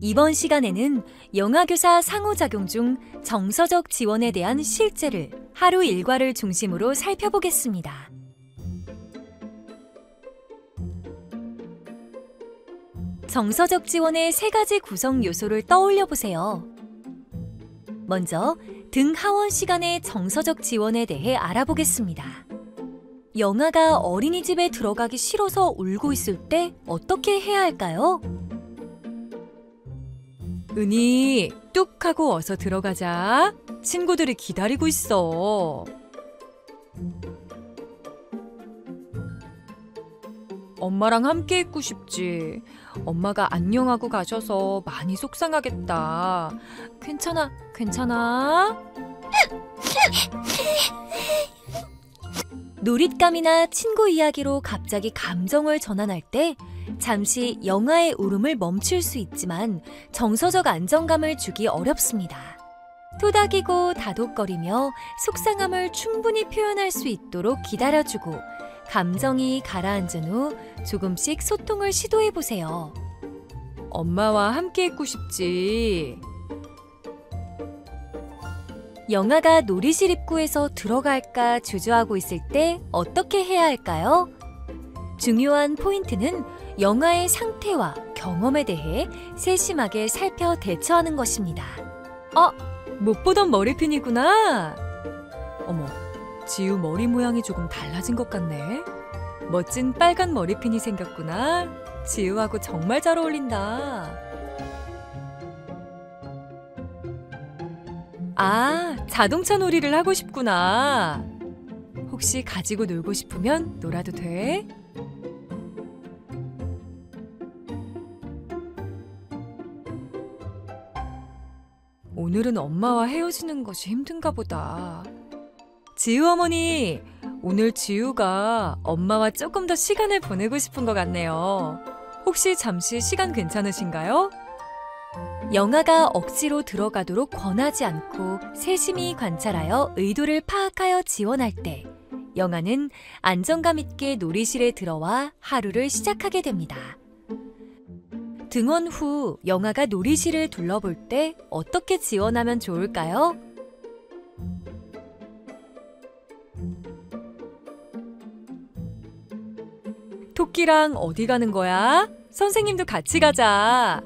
이번 시간에는 영아교사 상호작용 중 정서적 지원에 대한 실제를 하루 일과를 중심으로 살펴보겠습니다. 정서적 지원의 3가지 구성 요소를 떠올려 보세요. 먼저 등 하원 시간의 정서적 지원에 대해 알아보겠습니다. 영아가 어린이집에 들어가기 싫어서 울고 있을 때 어떻게 해야 할까요? 은희, 뚝 하고 어서 들어가자. 친구들이 기다리고 있어. 엄마랑 함께 있고 싶지. 엄마가 안녕하고 가셔서 많이 속상하겠다. 괜찮아, 괜찮아. 놀잇감이나 친구 이야기로 갑자기 감정을 전환할 때 잠시 영아의 울음을 멈출 수 있지만 정서적 안정감을 주기 어렵습니다. 토닥이고 다독거리며 속상함을 충분히 표현할 수 있도록 기다려주고 감정이 가라앉은 후 조금씩 소통을 시도해보세요. 엄마와 함께 있고 싶지. 영아가 놀이실 입구에서 들어갈까 주저하고 있을 때 어떻게 해야 할까요? 중요한 포인트는 영아의 상태와 경험에 대해 세심하게 살펴 대처하는 것입니다. 못 보던 머리핀이구나. 어머, 지우 머리 모양이 조금 달라진 것 같네. 멋진 빨간 머리핀이 생겼구나. 지우하고 정말 잘 어울린다. 자동차 놀이를 하고 싶구나. 혹시 가지고 놀고 싶으면 놀아도 돼? 오늘은 엄마와 헤어지는 것이 힘든가 보다. 지우 어머니, 오늘 지우가 엄마와 조금 더 시간을 보내고 싶은 것 같네요. 혹시 잠시 시간 괜찮으신가요? 영아가 억지로 들어가도록 권하지 않고 세심히 관찰하여 의도를 파악하여 지원할 때 영아는 안정감 있게 놀이실에 들어와 하루를 시작하게 됩니다. 등원 후 영아가 놀이실을 둘러볼 때 어떻게 지원하면 좋을까요? 토끼랑 어디 가는 거야? 선생님도 같이 가자.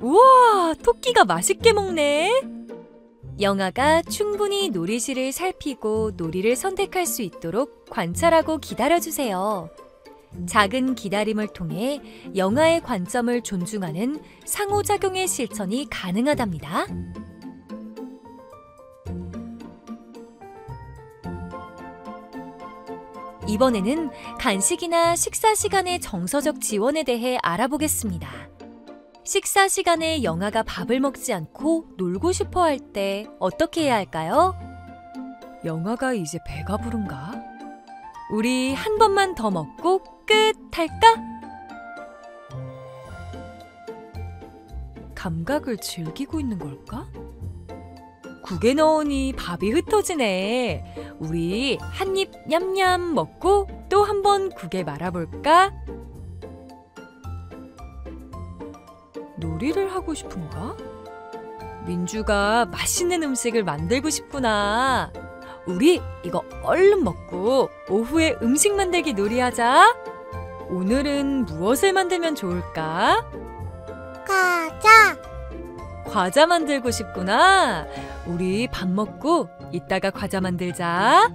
우와, 토끼가 맛있게 먹네. 영아가 충분히 놀이실을 살피고 놀이를 선택할 수 있도록 관찰하고 기다려주세요. 작은 기다림을 통해 영아의 관점을 존중하는 상호작용의 실천이 가능하답니다. 이번에는 간식이나 식사 시간의 정서적 지원에 대해 알아보겠습니다. 식사 시간에 영아가 밥을 먹지 않고 놀고 싶어 할 때 어떻게 해야 할까요? 영아가 이제 배가 부른가? 우리 한 번만 더 먹고 끝 할까? 감각을 즐기고 있는 걸까? 국에 넣으니 밥이 흩어지네. 우리 한 입 냠냠 먹고 또 한 번 국에 말아볼까? 놀이를 하고 싶은가? 민주가 맛있는 음식을 만들고 싶구나. 우리 이거 얼른 먹고 오후에 음식 만들기 놀이하자. 오늘은 무엇을 만들면 좋을까? 과자 만들고 싶구나. 우리 밥 먹고 이따가 과자 만들자.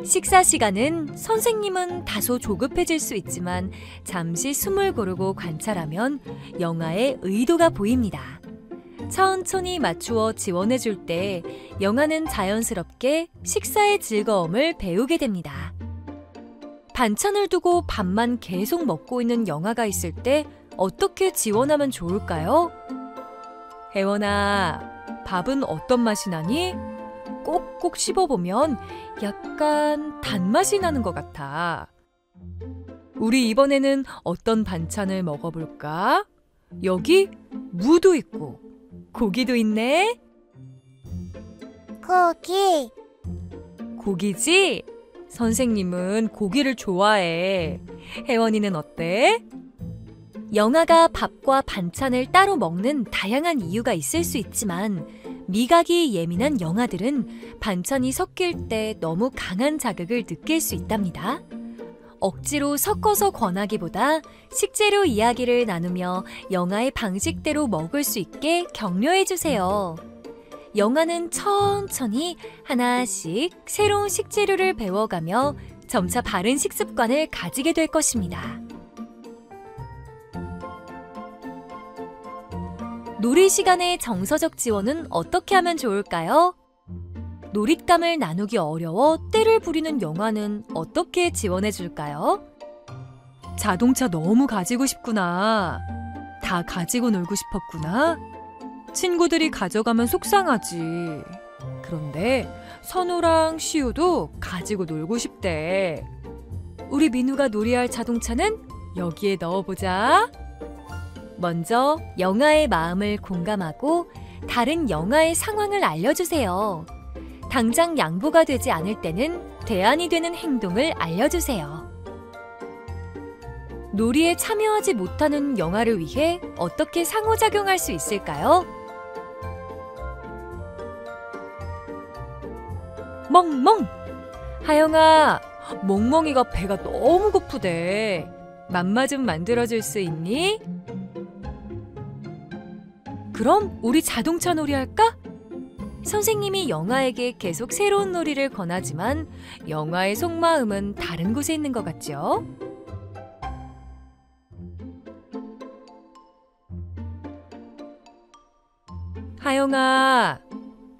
식사 시간은 선생님은 다소 조급해질 수 있지만 잠시 숨을 고르고 관찰하면 영아의 의도가 보입니다. 천천히 맞추어 지원해줄 때 영아는 자연스럽게 식사의 즐거움을 배우게 됩니다. 반찬을 두고 밥만 계속 먹고 있는 영아가 있을 때 어떻게 지원하면 좋을까요? 혜원아, 밥은 어떤 맛이 나니? 꼭꼭 씹어보면 약간 단맛이 나는 것 같아. 우리 이번에는 어떤 반찬을 먹어볼까? 여기 무도 있고 고기도 있네. 고기. 고기지? 선생님은 고기를 좋아해. 혜원이는 어때? 영아가 밥과 반찬을 따로 먹는 다양한 이유가 있을 수 있지만 미각이 예민한 영아들은 반찬이 섞일 때 너무 강한 자극을 느낄 수 있답니다. 억지로 섞어서 권하기보다 식재료 이야기를 나누며 영아의 방식대로 먹을 수 있게 격려해 주세요. 영아는 천천히 하나씩 새로운 식재료를 배워가며 점차 바른 식습관을 가지게 될 것입니다. 놀이 시간의 정서적 지원은 어떻게 하면 좋을까요? 놀잇감을 나누기 어려워 떼를 부리는 영아는 어떻게 지원해 줄까요? 자동차 너무 가지고 싶구나. 다 가지고 놀고 싶었구나. 친구들이 가져가면 속상하지. 그런데 선우랑 시우도 가지고 놀고 싶대. 우리 민우가 놀이할 자동차는 여기에 넣어보자. 먼저 영아의 마음을 공감하고 다른 영아의 상황을 알려주세요. 당장 양보가 되지 않을 때는 대안이 되는 행동을 알려주세요. 놀이에 참여하지 못하는 영아를 위해 어떻게 상호작용할 수 있을까요? 멍멍! 하영아, 멍멍이가 배가 너무 고프대. 맘마 좀 만들어줄 수 있니? 그럼 우리 자동차 놀이 할까? 선생님이 영아에게 계속 새로운 놀이를 권하지만 영아의 속마음은 다른 곳에 있는 것 같죠? 하영아,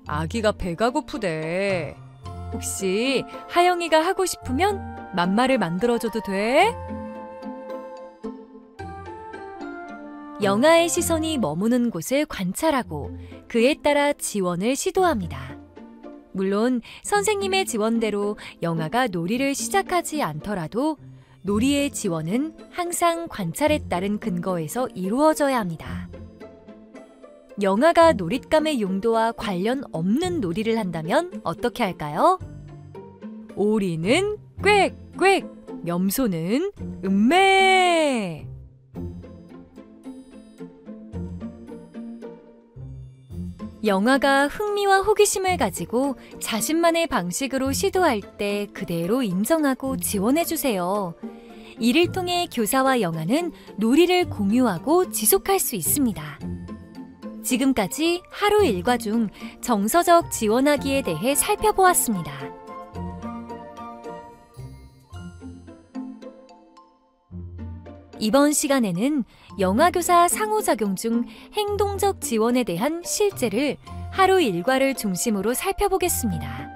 아기가 배가 고프대. 혹시 하영이가 하고 싶으면 맘마를 만들어줘도 돼? 영아의 시선이 머무는 곳을 관찰하고 그에 따라 지원을 시도합니다. 물론 선생님의 지원대로 영아가 놀이를 시작하지 않더라도 놀이의 지원은 항상 관찰에 따른 근거에서 이루어져야 합니다. 영아가 놀잇감의 용도와 관련 없는 놀이를 한다면 어떻게 할까요? 오리는 꽥꽥, 염소는 음메. 영아가 흥미와 호기심을 가지고 자신만의 방식으로 시도할 때 그대로 인정하고 지원해주세요. 이를 통해 교사와 영아는 놀이를 공유하고 지속할 수 있습니다. 지금까지 하루 일과 중 정서적 지원하기에 대해 살펴보았습니다. 이번 시간에는 영아교사 상호작용 중 행동적 지원에 대한 실제를 하루 일과를 중심으로 살펴보겠습니다.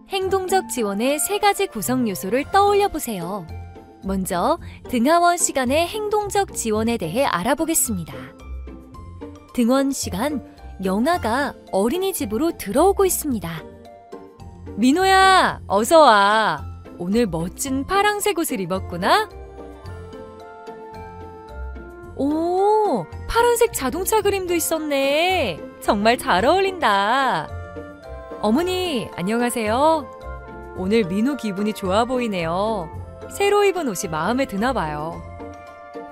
행동적 지원의 3가지 구성 요소를 떠올려 보세요. 먼저 등하원 시간의 행동적 지원에 대해 알아보겠습니다. 등원 시간, 영아가 어린이집으로 들어오고 있습니다. 민호야, 어서 와. 오늘 멋진 파랑색 옷을 입었구나? 오, 파란색 자동차 그림도 있었네. 정말 잘 어울린다. 어머니, 안녕하세요. 오늘 민호 기분이 좋아 보이네요. 새로 입은 옷이 마음에 드나 봐요.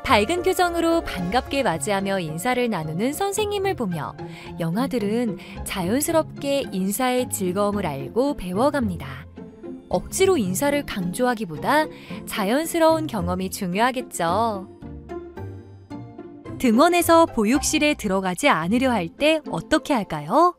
밝은 표정으로 반갑게 맞이하며 인사를 나누는 선생님을 보며 영아들은 자연스럽게 인사의 즐거움을 알고 배워갑니다. 억지로 인사를 강조하기보다 자연스러운 경험이 중요하겠죠. 등원에서 보육실에 들어가지 않으려 할 때 어떻게 할까요?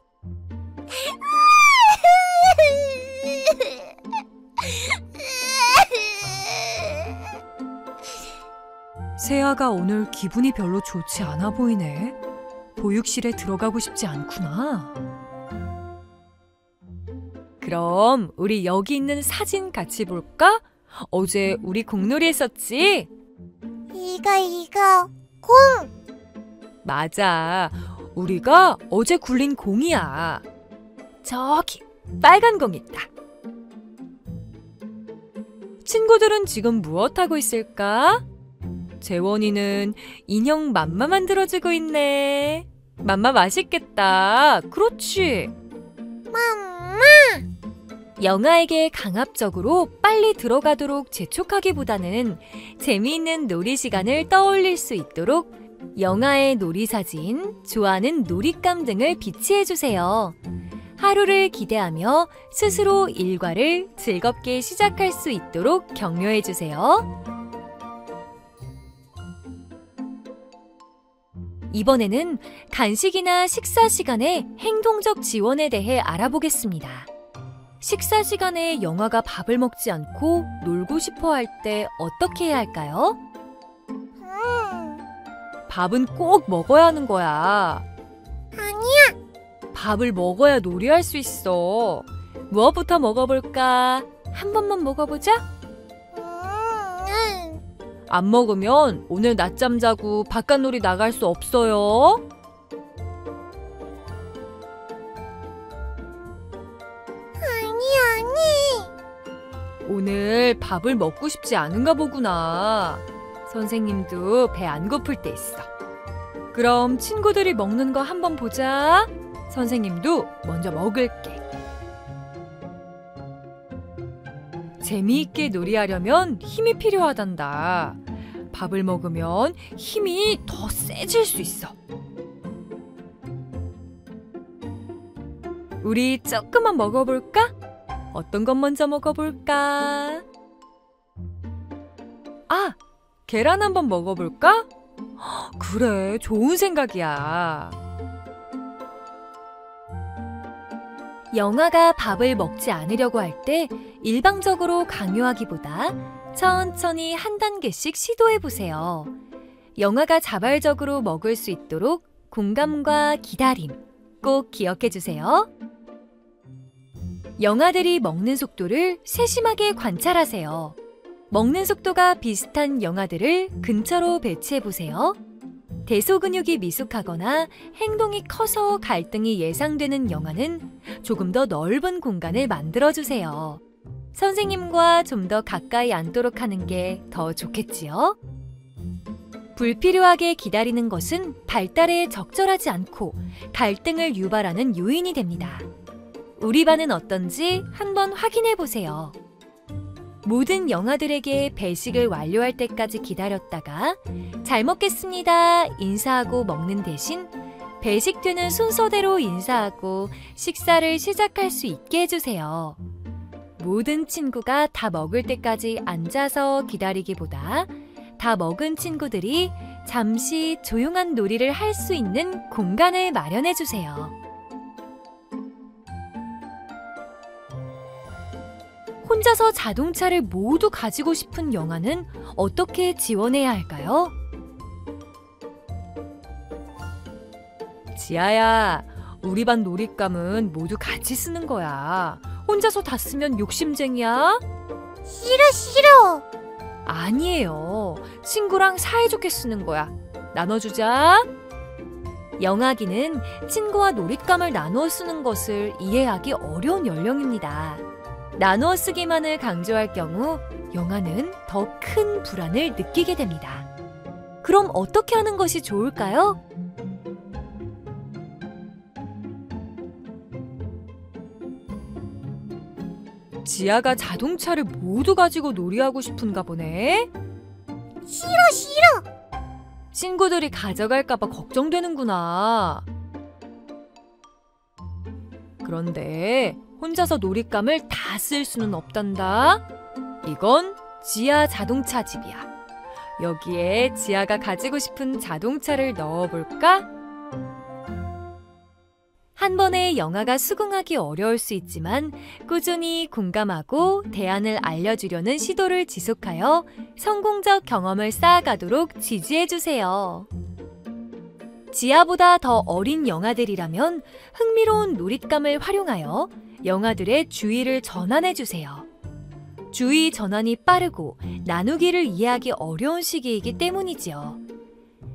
세아가 오늘 기분이 별로 좋지 않아 보이네. 보육실에 들어가고 싶지 않구나. 그럼 우리 여기 있는 사진 같이 볼까? 어제 우리 공놀이 했었지? 이거 공! 맞아. 우리가 어제 굴린 공이야. 저기 빨간 공 있다. 친구들은 지금 무엇 하고 있을까? 재원이는 인형 맘마 만들어주고 있네. 맘마 맛있겠다. 그렇지? 맘마! 영아에게 강압적으로 빨리 들어가도록 재촉하기보다는 재미있는 놀이 시간을 떠올릴 수 있도록 영아의 놀이사진, 좋아하는 놀잇감 등을 비치해주세요. 하루를 기대하며 스스로 일과를 즐겁게 시작할 수 있도록 격려해주세요. 이번에는 간식이나 식사 시간의 행동적 지원에 대해 알아보겠습니다. 식사 시간에 영아가 밥을 먹지 않고 놀고 싶어 할 때 어떻게 해야 할까요? 밥은 꼭 먹어야 하는 거야. 아니야. 밥을 먹어야 놀이할 수 있어. 무엇부터 먹어볼까? 한 번만 먹어보자. 안 먹으면 오늘 낮잠 자고 바깥놀이 나갈 수 없어요. 아니. 오늘 밥을 먹고 싶지 않은가 보구나. 선생님도 배 안 고플 때 있어. 그럼 친구들이 먹는 거 한번 보자. 선생님도 먼저 먹을게. 재미있게 놀이하려면 힘이 필요하단다. 밥을 먹으면 힘이 더 세질 수 있어. 우리 조금만 먹어볼까? 어떤 것 먼저 먹어볼까? 아! 계란 한번 먹어볼까? 그래, 좋은 생각이야. 영아가 밥을 먹지 않으려고 할 때 일방적으로 강요하기보다 천천히 한 단계씩 시도해보세요. 영아가 자발적으로 먹을 수 있도록 공감과 기다림 꼭 기억해주세요. 영아들이 먹는 속도를 세심하게 관찰하세요. 먹는 속도가 비슷한 영아들을 근처로 배치해보세요. 대소근육이 미숙하거나 행동이 커서 갈등이 예상되는 영아는 조금 더 넓은 공간을 만들어주세요. 선생님과 좀 더 가까이 앉도록 하는 게 더 좋겠지요? 불필요하게 기다리는 것은 발달에 적절하지 않고 갈등을 유발하는 요인이 됩니다. 우리 반은 어떤지 한번 확인해 보세요. 모든 영아들에게 배식을 완료할 때까지 기다렸다가 잘 먹겠습니다 인사하고 먹는 대신 배식되는 순서대로 인사하고 식사를 시작할 수 있게 해주세요. 모든 친구가 다 먹을 때까지 앉아서 기다리기보다 다 먹은 친구들이 잠시 조용한 놀이를 할 수 있는 공간을 마련해 주세요. 혼자서 자동차를 모두 가지고 싶은 영아는 어떻게 지원해야 할까요? 지아야, 우리 반 놀잇감은 모두 같이 쓰는 거야. 혼자서 다 쓰면 욕심쟁이야? 싫어. 아니에요. 친구랑 사이좋게 쓰는 거야. 나눠주자. 영아기는 친구와 놀잇감을 나누어 쓰는 것을 이해하기 어려운 연령입니다. 나누어 쓰기만을 강조할 경우 영아는 더 큰 불안을 느끼게 됩니다. 그럼 어떻게 하는 것이 좋을까요? 지아가 자동차를 모두 가지고 놀이하고 싶은가 보네. 싫어. 친구들이 가져갈까봐 걱정되는구나. 그런데 혼자서 놀잇감을 다 쓸 수는 없단다. 이건 지아 자동차 집이야. 여기에 지아가 가지고 싶은 자동차를 넣어볼까? 한 번에 영아가 수긍하기 어려울 수 있지만 꾸준히 공감하고 대안을 알려주려는 시도를 지속하여 성공적 경험을 쌓아가도록 지지해주세요. 지아보다 더 어린 영아들이라면 흥미로운 놀잇감을 활용하여 영아들의 주의를 전환해주세요. 주의 전환이 빠르고 나누기를 이해하기 어려운 시기이기 때문이지요.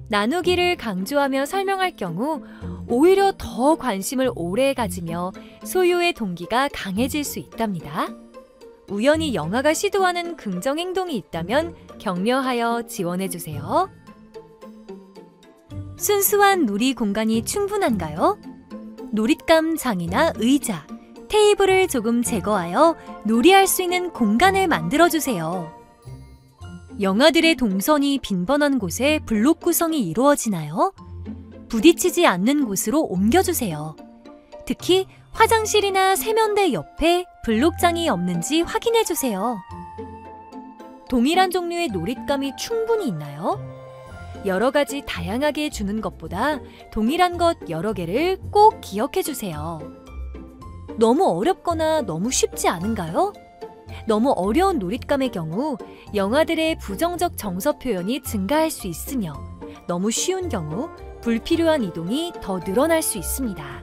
나누기를 강조하며 설명할 경우 오히려 더 관심을 오래 가지며 소유의 동기가 강해질 수 있답니다. 우연히 영아가 시도하는 긍정 행동이 있다면 격려하여 지원해주세요. 순수한 놀이 공간이 충분한가요? 놀잇감 장이나 의자, 테이블을 조금 제거하여 놀이할 수 있는 공간을 만들어주세요. 영아들의 동선이 빈번한 곳에 블록 구성이 이루어지나요? 부딪히지 않는 곳으로 옮겨주세요. 특히 화장실이나 세면대 옆에 블록장이 없는지 확인해주세요. 동일한 종류의 놀잇감이 충분히 있나요? 여러 가지 다양하게 주는 것보다 동일한 것 여러 개를 꼭 기억해주세요. 너무 어렵거나 너무 쉽지 않은가요? 너무 어려운 놀잇감의 경우 영아들의 부정적 정서 표현이 증가할 수 있으며 너무 쉬운 경우 불필요한 이동이 더 늘어날 수 있습니다.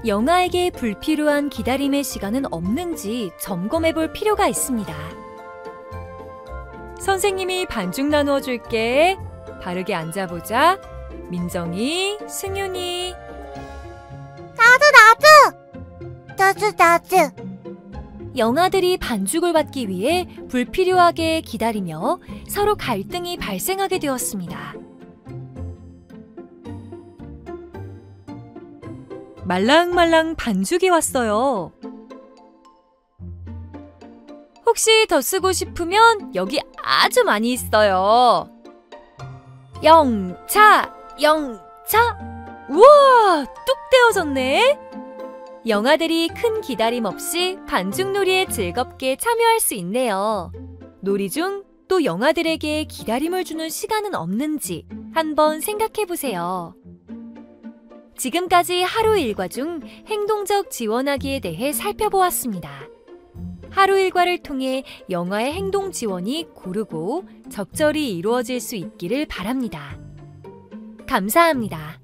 영아에게 불필요한 기다림의 시간은 없는지 점검해 볼 필요가 있습니다. 선생님이 반죽 나누어 줄게. 바르게 앉아보자. 민정이, 승윤이. 나도. 영아들이 반죽을 받기 위해 불필요하게 기다리며 서로 갈등이 발생하게 되었습니다. 말랑말랑 반죽이 왔어요. 혹시 더 쓰고 싶으면 여기 아주 많이 있어요. 영차! 우와! 뚝 떼어졌네. 영아들이 큰 기다림 없이 반죽놀이에 즐겁게 참여할 수 있네요. 놀이 중 또 영아들에게 기다림을 주는 시간은 없는지 한번 생각해 보세요. 지금까지 하루 일과 중 행동적 지원하기에 대해 살펴보았습니다. 하루 일과를 통해 영아의 행동 지원이 고르고 적절히 이루어질 수 있기를 바랍니다. 감사합니다.